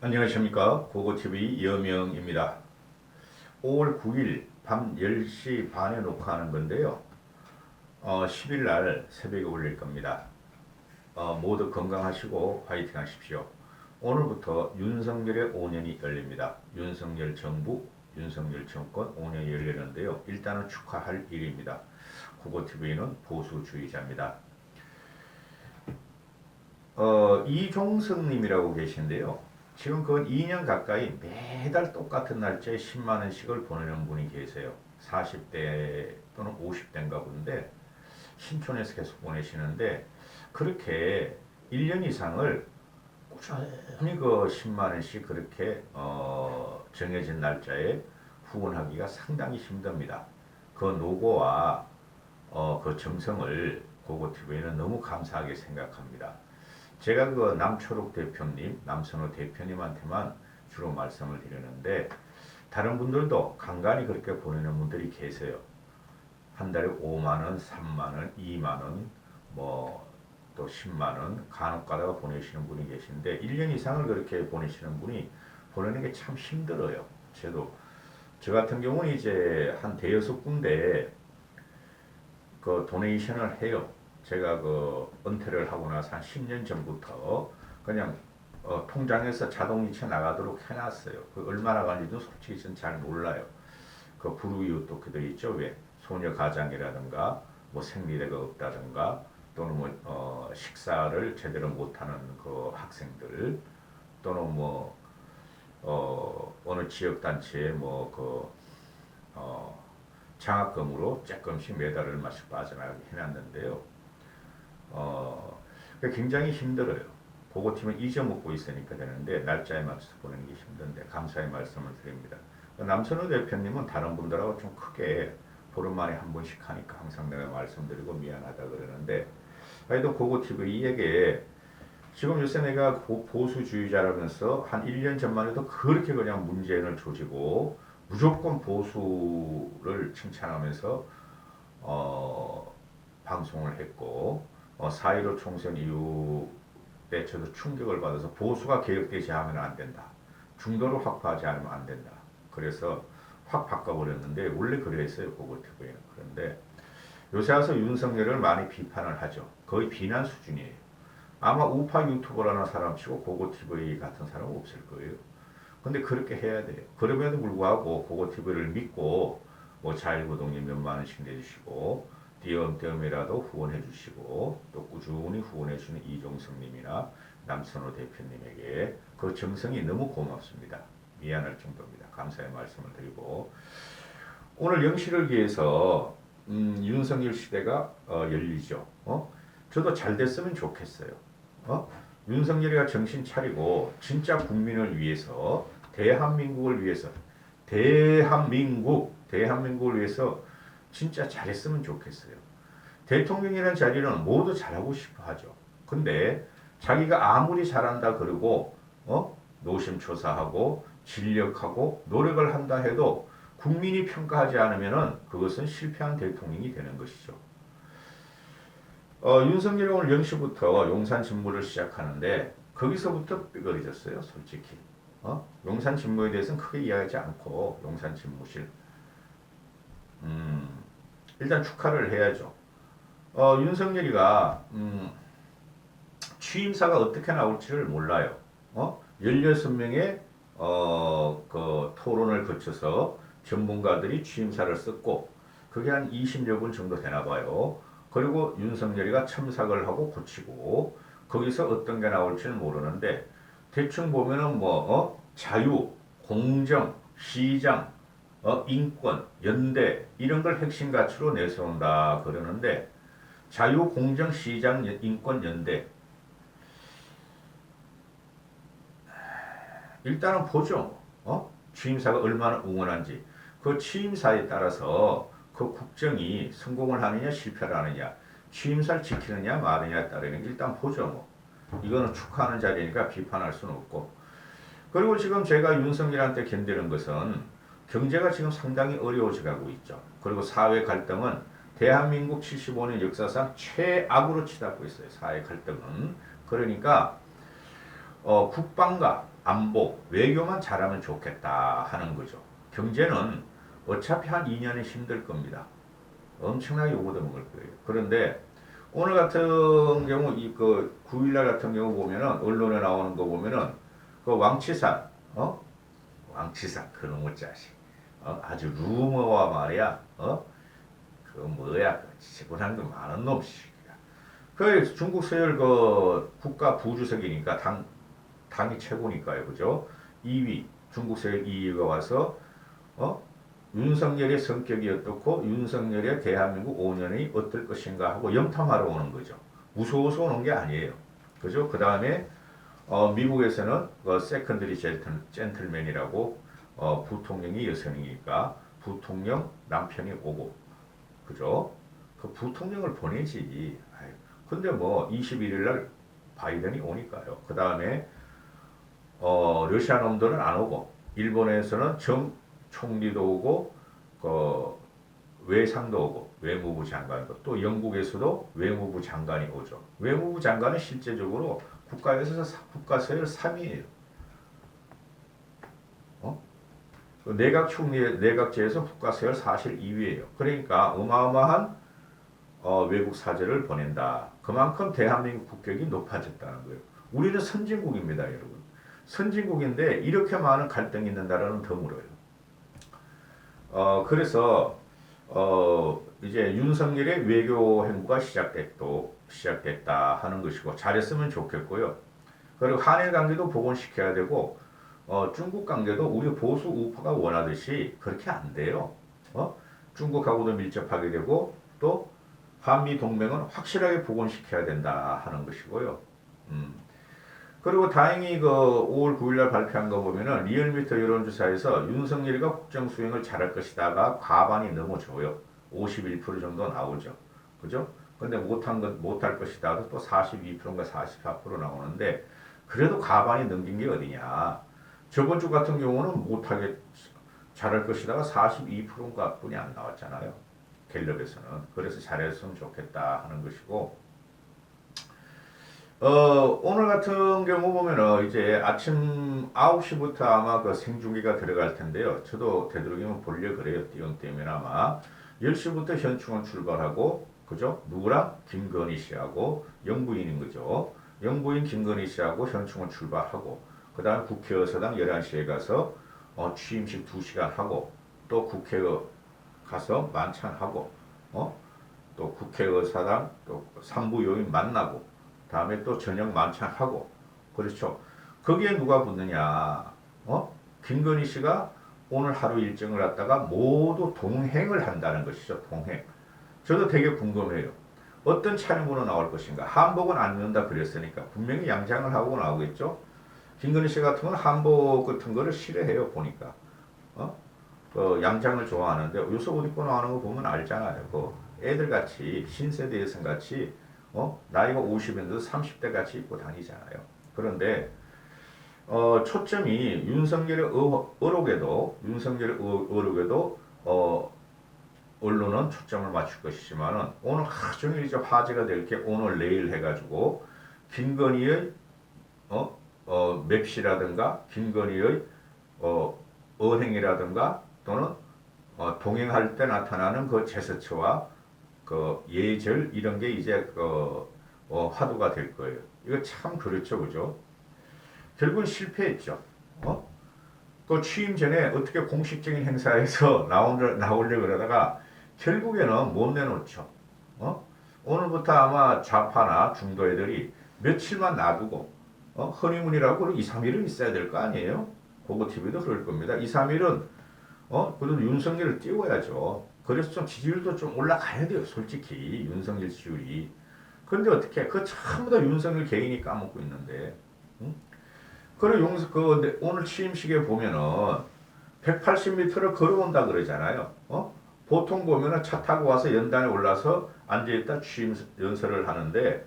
안녕하십니까. 고고TV 여명입니다. 5월 9일 밤 10시 반에 녹화하는 건데요. 10일 날 새벽에 올릴 겁니다. 모두 건강하시고 화이팅 하십시오. 오늘부터 윤석열의 5년이 열립니다. 윤석열 정부, 윤석열 정권 5년이 열리는데요. 일단은 축하할 일입니다. 고고TV는 보수주의자입니다. 이종석님이라고 계신데요. 지금 그 2년 가까이 매달 똑같은 날짜에 10만원씩을 보내는 분이 계세요. 40대 또는 50대인가 본데 신촌에서 계속 보내시는데 그렇게 1년 이상을 꾸준히 그 10만원씩 그렇게 정해진 날짜에 후원하기가 상당히 힘듭니다. 그 노고와 그 정성을 고고TV는 너무 감사하게 생각합니다. 제가 그 남초록 대표님, 남선호 대표님한테만 주로 말씀을 드리는데 다른 분들도 간간히 그렇게 보내는 분들이 계세요. 한 달에 5만원, 3만원, 2만원, 또 10만원 간혹 가다가 보내시는 분이 계신데 1년 이상을 그렇게 보내시는 분이 보내는 게 참 힘들어요. 저 같은 경우는 이제 한 대여섯 군데 그 도네이션을 해요. 제가 그 은퇴를 하고 나서 한 10년 전부터 그냥 통장에서 자동이체 나가도록 해놨어요. 그 얼마나 가는지도 솔직히 저는 잘 몰라요. 그 불우이웃 그들 있죠. 왜 소녀 가장이라든가 뭐 생리대가 없다든가 또는 식사를 제대로 못하는 그 학생들 또는 어느 지역 단체에 장학금으로 조금씩 매달 얼마씩 빠져나가게 해놨는데요. 굉장히 힘들어요. 보고팀은 잊어먹고 있으니까 되는데 날짜에 맞춰서 보내는 게 힘든데 감사의 말씀을 드립니다. 남선우 대표님은 다른 분들하고 좀 크게 보름 만에 한 번씩 하니까 항상 내가 말씀드리고 미안하다 그러는데 하여튼 고고TV에게 지금 요새 내가 보수주의자라면서 한 1년 전만 해도 그렇게 그냥 문재인을 조지고 무조건 보수를 칭찬하면서 방송을 했고 4.15 총선 이후에 저도 충격을 받아서 보수가 개혁되지 않으면 안 된다. 중도를 확보하지 않으면 안 된다. 그래서 확 바꿔버렸는데 원래 그랬어요. 고고TV는. 그런데 요새 와서 윤석열을 많이 비판을 하죠. 거의 비난 수준이에요. 아마 우파 유튜버라는 사람 치고 고고TV 같은 사람은 없을 거예요. 근데 그렇게 해야 돼요. 그럼에도 불구하고 고고TV를 믿고 자일구독님 몇만 원씩 내주시고 띄엄띄엄이라도 후원해 주시고 또 꾸준히 후원해 주시는 이종석님이나 남선호 대표님에게 그 정성이 너무 고맙습니다. 미안할 정도입니다. 감사의 말씀을 드리고 오늘 영시를 위해서 윤석열 시대가 열리죠. 저도 잘 됐으면 좋겠어요. 윤석열이가 정신 차리고 진짜 국민을 위해서 대한민국을 위해서 대한민국을 위해서 진짜 잘했으면 좋겠어요. 대통령이라는 자리는 모두 잘하고 싶어 하죠. 근데 자기가 아무리 잘한다 그러고 노심초사하고 진력하고 노력을 한다 해도 국민이 평가하지 않으면 그것은 실패한 대통령이 되는 것이죠. 윤석열이 오늘 0시부터 용산 진무를 시작하는데 거기서부터 삐거리졌어요. 솔직히. 용산 진무에 대해서는 크게 이야기하지 않고 용산 진무실 일단 축하를 해야죠. 윤석열이가 취임사가 어떻게 나올지를 몰라요. 16명의 그 토론을 거쳐서 전문가들이 취임사를 썼고 그게 한 20여 분 정도 되나 봐요. 그리고 윤석열이가 첨삭을 하고 고치고 거기서 어떤 게 나올지는 모르는데 대충 보면은 자유, 공정, 시장, 인권, 연대 이런 걸 핵심 가치로 내세운다 그러는데 자유, 공정, 시장, 인권, 연대 일단은 보죠. 취임사가 얼마나 응원한지 그 취임사에 따라서 그 국정이 성공을 하느냐 실패를 하느냐 취임사를 지키느냐 마느냐에 따르는 일단 보죠. 이거는 축하하는 자리니까 비판할 수는 없고 그리고 지금 제가 윤석열한테 견디는 것은 경제가 지금 상당히 어려워져 가고 있죠. 그리고 사회 갈등은 대한민국 75년 역사상 최악으로 치닫고 있어요. 사회 갈등은. 그러니까 국방과 안보, 외교만 잘하면 좋겠다 하는 거죠. 경제는 어차피 한 2년은 힘들 겁니다. 엄청나게 요구도 먹을 거예요. 그런데 오늘 같은 경우 이그 9일날 같은 경우 보면은 언론에 나오는 거 보면은 그 왕치산 왕치산 그놈의 자식 아주 루머와 말이야 그 뭐야 그 지분한 거 많은 놈씨가 그 중국 서열 그 국가 부주석이니까 당이 최고니까요, 그죠? 2위 중국 서열 2위가 와서 어 윤석열의 성격이 어떻고 윤석열의 대한민국 5년이 어떨 것인가 하고 염탐하러 오는 거죠. 무서워서 오는 게 아니에요. 그죠? 그 다음에 미국에서는 세컨드리 젠틀맨이라고 부통령이 여성이니까 부통령 남편이 오고 그죠? 그 부통령을 보내지. 근데 뭐 21일 날 바이든이 오니까요. 그 다음에 러시아 놈들은 안 오고 일본에서는 정 총리도 오고 외상도 오고 외무부 장관도 또 영국에서도 외무부 장관이 오죠. 외무부 장관은 실제적으로 국가 서열 3위예요. 내각제에서 국가 서열 사실 2위예요. 그러니까 어마어마한 외국 사절을 보낸다. 그만큼 대한민국 국격이 높아졌다는 거예요. 우리는 선진국입니다, 여러분. 선진국인데 이렇게 많은 갈등이 있는 나라는 드물어요. 그래서 이제 윤석열의 외교 행보가 시작됐다 하는 것이고 잘했으면 좋겠고요. 그리고 한일 관계도 복원시켜야 되고 중국 관계도 우리 보수 우파가 원하듯이 그렇게 안 돼요. 중국하고도 밀접하게 되고 또 한미 동맹은 확실하게 복원시켜야 된다 하는 것이고요. 그리고 다행히 그 5월 9일날 발표한 거 보면은 리얼미터 여론조사에서 윤석열이가 국정 수행을 잘할 것이다가 과반이 넘어져요. 51% 정도 나오죠. 그죠? 근데 못할 것이다도 또 42%인가 44% 나오는데 그래도 과반이 넘긴 게 어디냐. 저번 주 같은 경우는 못하게 잘할 것이다가 42%인가 뿐이 안 나왔잖아요. 갤럽에서는. 그래서 잘했으면 좋겠다 하는 것이고 오늘 같은 경우 보면은 이제 아침 9시부터 아마 그 생중계가 들어갈 텐데요. 저도 되도록이면 보려 그래요. 띄엄띄엄이면 아마 10시부터 현충원 출발하고 그죠? 누구랑? 김건희 씨하고 영부인인 거죠. 영부인 김건희 씨하고 현충원 출발하고 그 다음에 국회의사당 11시에 가서 취임식 2시간 하고 또 국회 가서 만찬하고 또 국회의사당 또 산부 요인 만나고 다음에 또 저녁 만찬하고 그렇죠. 거기에 누가 붙느냐? 김건희 씨가 오늘 하루 일정을 갖다가 모두 동행을 한다는 것이죠. 동행. 저도 되게 궁금해요. 어떤 차림으로 나올 것인가? 한복은 안 입는다 그랬으니까 분명히 양장을 하고 나오겠죠. 김건희 씨 같은 건 한복 같은 거를 싫어해요. 보니까. 양장을 좋아하는데 요새 옷 입고 나오는 거 보면 알잖아요. 애들 같이 신세대 여성 같이 나이가 50인데도 30대 같이 입고 다니잖아요. 그런데 초점이 윤석열의 의혹에도 언론은 초점을 맞출 것이지만은 오늘 하루 종일 이제 화제가 될 게 오늘 내일 해가지고 김건희의 맵시라든가 김건희의 언행이라든가 또는 동행할 때 나타나는 그 제스처와 그 예절 이런 게 이제 화두가 될 거예요. 이거 참 그렇죠, 그죠? 결국은 실패했죠. 그 취임 전에 어떻게 공식적인 행사에서 나오려고 그러다가 결국에는 못 내놓죠. 오늘부터 아마 좌파나 중도 애들이 며칠만 놔두고 허니문이라고 2, 3일은 있어야 될 거 아니에요? 고고TV도 그럴 겁니다. 2, 3일은 그래도 윤석열을 띄워야죠. 그래서 좀 지지율도 좀 올라가야 돼요. 솔직히 윤석열 지지율이. 그런데 어떻게 그 전부 다 윤석열 개인이 까먹고 있는데. 응? 그리고 오늘 취임식에 보면은 180m를 걸어온다 그러잖아요. 보통 보면은 차 타고 와서 연단에 올라서 앉아있다 취임 연설을 하는데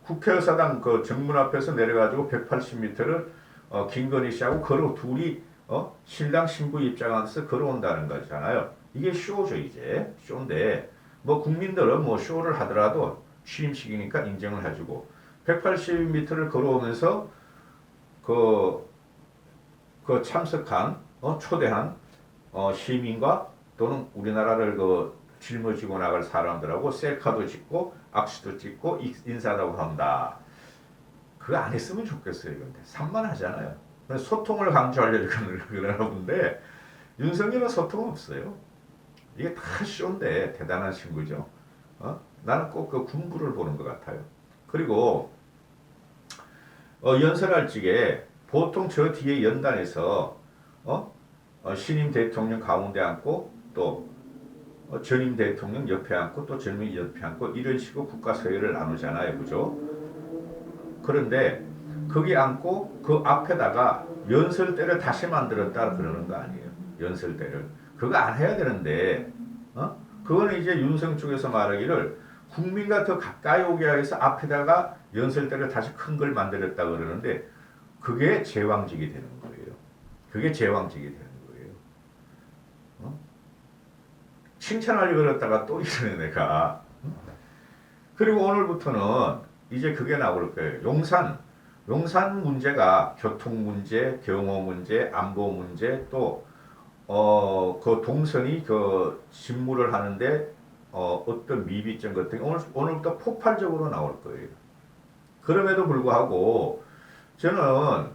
국회의사당 그 정문 앞에서 내려가지고 180m를 김건희 씨하고 둘이 신랑 신부 입장에서 걸어온다는 거잖아요. 이게 쇼죠 이제 쇼인데 뭐 국민들은 뭐 쇼를 하더라도 취임식이니까 인정을 해주고 180m를 걸어오면서 그, 그 참석한 초대한 시민과 또는 우리나라를 그 짊어지고 나갈 사람들하고 셀카도 찍고 악수도 찍고 인사도 한다. 그거 안 했으면 좋겠어요. 근데 산만하잖아요. 소통을 강조하려고 그러나 본데 윤석열은 소통 없어요. 이게 다 쇼인데 대단한 친구죠. 나는 꼭 그 군부를 보는 것 같아요. 그리고 연설할 적에 보통 저 뒤에 연단에서 신임 대통령 가운데 앉고 또 전임 대통령 옆에 앉고 또 전임 옆에 앉고 이런 식으로 국가 서열을 나누잖아요. 그죠? 그런데 거기 앉고 그 앞에다가 연설대를 다시 만들었다 그러는 거 아니에요. 연설대를. 그거 안 해야 되는데 그거는 이제 윤석 쪽에서 말하기를 국민과 더 가까이 오게 해서 앞에다가 연설대를 다시 큰 걸 만들었다 그러는데 그게 제왕직이 되는 거예요. 그게 제왕직이 되는 거예요. 칭찬하려고 그랬다가 또 이러네 내가. 그리고 오늘부터는 이제 그게 나올 거예요. 용산 문제가 교통 문제, 경호 문제, 안보 문제 또 그 동선이 그 직무를 하는데 어떤 미비점 같은 게 오늘부터 폭발적으로 나올 거예요. 그럼에도 불구하고 저는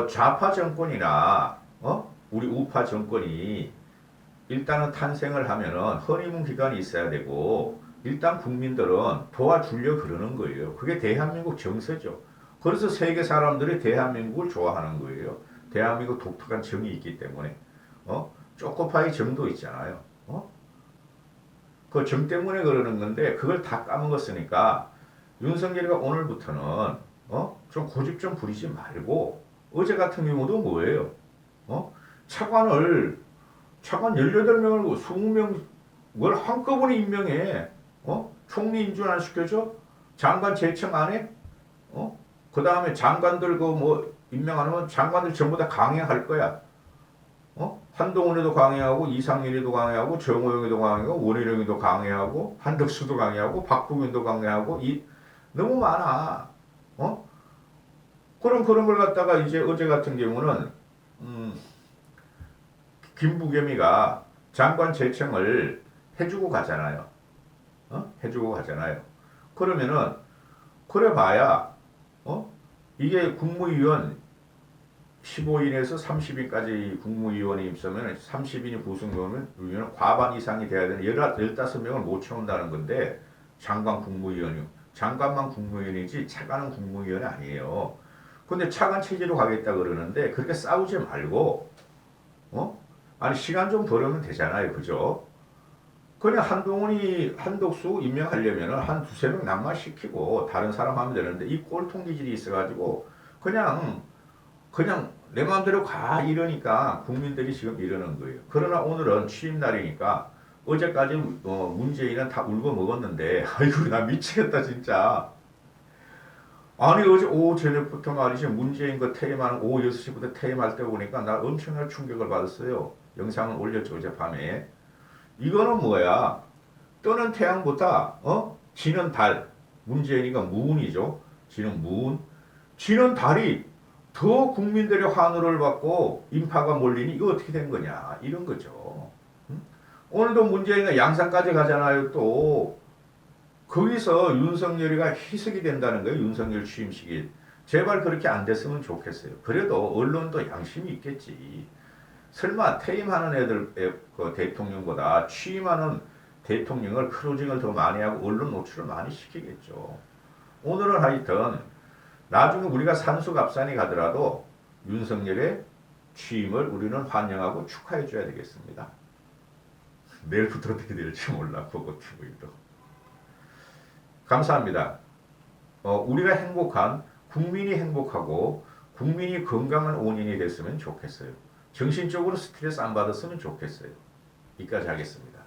좌파 정권이나 우리 우파 정권이 일단은 탄생을 하면은 허니문 기간이 있어야 되고 일단 국민들은 도와주려 그러는 거예요. 그게 대한민국 정서죠. 그래서 세계 사람들이 대한민국을 좋아하는 거예요. 대한민국 독특한 정이 있기 때문에 초코파이 정도 있잖아요. 그 정 때문에 그러는 건데 그걸 다 까먹었으니까 윤석열이가 오늘부터는 좀 고집 좀 부리지 말고 어제 같은 경우도 뭐예요? 차관 18명을 20명을 한꺼번에 임명해. 총리 인준 안 시켜줘? 장관 재청 안 해? 그 다음에 장관들 그 뭐 임명 안 하면 장관들 전부 다 강행할 거야. 한동훈에도 강행하고 이상민에도 강행하고 정호영에도 강행하고 원희룡에도 강행하고 한덕수도 강행하고 박국윤도 강행하고 너무 많아. 그런 걸 갖다가 이제 어제 같은 경우는 김부겸이가 장관 재청을 해주고 가잖아요. 해주고 가잖아요. 그러면은 그래 봐야 이게 국무위원 15인에서 30인까지 국무위원이 있으면 30인이 구성되면 과반 이상이 돼야 되는 15명을 못 채운다는 건데 장관만 국무위원이지 차관은 국무위원이 아니에요. 근데 차관 체제로 가겠다 그러는데 그렇게 싸우지 말고 아니 시간 좀 벌으면 되잖아요. 그죠? 그냥 한덕수 임명하려면 한 두세 명 낙마시키고 다른 사람 하면 되는데 이 꼴통 기질이 있어가지고 그냥 내 마음대로 가 이러니까 국민들이 지금 이러는 거예요. 그러나 오늘은 취임 날이니까 어제까지 문재인은 다 울고 먹었는데 아이고 나 미치겠다 진짜. 아니 어제 오후 저녁부터 말이지 문재인 그 퇴임하는 오후 6시부터 퇴임할 때 보니까 나 엄청난 충격을 받았어요. 영상을 올렸죠 어젯밤에. 이거는 뭐야? 떠는 태양보다 지는 달. 문재인이가 무운이죠. 지는 달이 더 국민들의 환호를 받고 인파가 몰리니 이거 어떻게 된 거냐 이런 거죠. 오늘도 문재인이 양산까지 가잖아요. 또 거기서 윤석열이가 희석이 된다는 거예요. 윤석열 취임식이. 제발 그렇게 안 됐으면 좋겠어요. 그래도 언론도 양심이 있겠지. 설마 퇴임하는 애들 그 대통령보다 취임하는 대통령을 크루징을 더 많이 하고 언론 노출을 많이 시키겠죠. 오늘은 하여튼 나중에 우리가 산수갑산이 가더라도 윤석열의 취임을 우리는 환영하고 축하해 줘야 되겠습니다. 내일부터 어떻게 될지 몰라. 보고TV도. 감사합니다. 우리가 행복한 국민이 행복하고 국민이 건강한 5년이 됐으면 좋겠어요. 정신적으로 스트레스 안 받았으면 좋겠어요. 여기까지 하겠습니다.